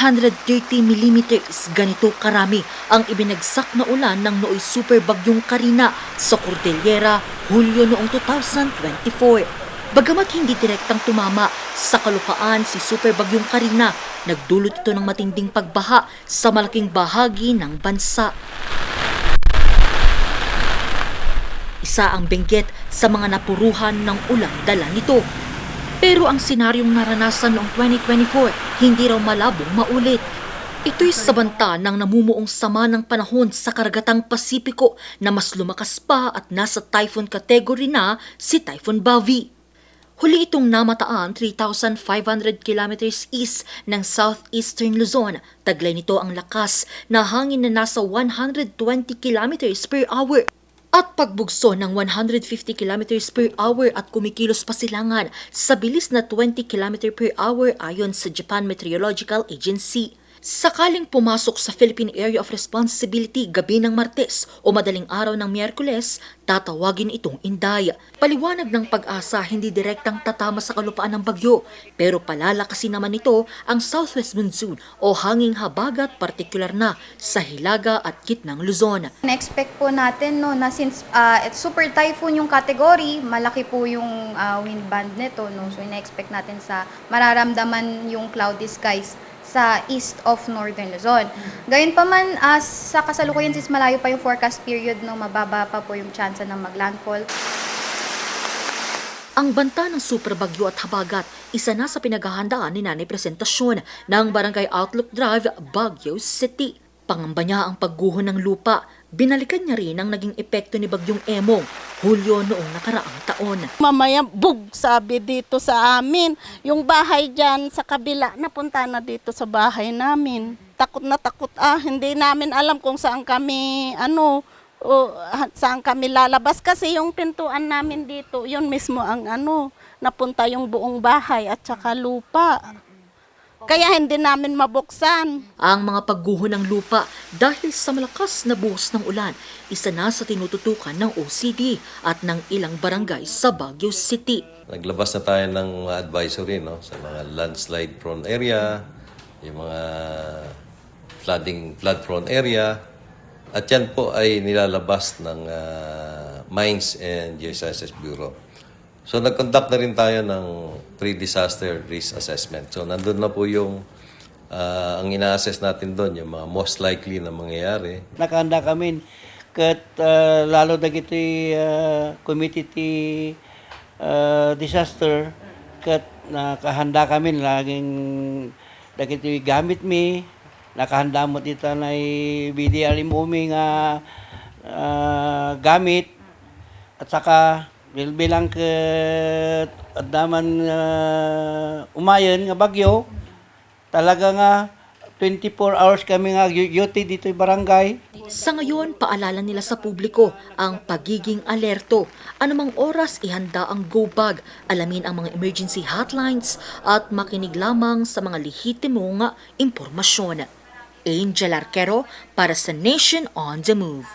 330 millimeters, ganito karami ang ibinagsak na ulan ng nooy super bagyong Karina sa Cordillera, Hulyo noong 2024. Bagamat hindi direktang tumama sa kalupaan si super bagyong Karina, nagdulot ito ng matinding pagbaha sa malaking bahagi ng bansa. Isa ang benggit sa mga napuruhan ng ulang dala nito. Pero ang senaryong naranasan noong 2024 hindi raw malabong maulit. Ito'y sa banta ng namumuong sama ng panahon sa karagatang Pasipiko na mas lumakas pa at nasa typhoon category na si Typhoon Bavi. Huli itong namataan 3,500 kilometers east ng southeastern Luzon. Taglay nito ang lakas na hangin na nasa 120 kilometers per hour. At pagbugso ng 150 km per hour at kumikilos pa silangan sa bilis na 20 km per hour ayon sa Japan Meteorological Agency. Sakaling pumasok sa Philippine Area of Responsibility gabi ng Martes o madaling araw ng Miyerkules, tatawagin itong Inday. Paliwanag ng Pag-asa, hindi direktang tatama sa kalupaan ng bagyo, pero palalakasin naman ito ang southwest monsoon o hanging habagat, partikular na sa Hilaga at gitnang Luzon. Na-expect po natin na since super typhoon yung category, malaki po yung wind band nito. So na-expect natin sa mararamdaman yung cloudy skies sa east of northern Luzon. Gayunpaman, sa kasalukuyan since malayo pa yung forecast period, mababa pa po yung chance ng maglandfall. Ang banta ng super bagyo at habagat, isa na sa pinaghahandaan ni Nanay Presentasyon ng Barangay Outlook Drive, Baguio City. Pangamba niya ang pagguho ng lupa. Binalikan niya rin ang naging epekto ni Bagyong Emong, Hulyo noong nakaraang taon. Mamaya bug sabi dito sa amin. Yung bahay dyan sa kabila, napunta na dito sa bahay namin. Takot na takot hindi namin alam kung saan kami, saan kami lalabas. Kasi yung pintuan namin dito, yun mismo ang napunta yung buong bahay at saka lupa. Kaya hindi namin mabuksan. Ang mga pagguho ng lupa dahil sa malakas na buhos ng ulan, isa na sa tinututukan ng OCD at ng ilang barangay sa Baguio City. Naglabas na tayo ng advisory sa mga landslide prone area, yung mga flood prone area, at yan po ay nilalabas ng Mines and Geosciences Bureau. So nag-conduct na rin tayo ng pre-disaster risk assessment. So nandun na po yung ang ina-assess natin doon, yung mga most likely na mangyayari. Nakahanda kami kat lalo na ito'y community disaster kat nakahanda kami laging dagito'y gamit mi nakahanda mo dito na BDR umi nga gamit at saka bilang daman umayon nga bagyo, talaga nga 24 hours kami nga duty dito yung barangay. Sa ngayon, paalala nila sa publiko ang pagiging alerto. Anumang oras ihanda ang go bag, alamin ang mga emergency hotlines at makinig lamang sa mga lehitimong impormasyon. Angel Arquero para sa Nation on the Move.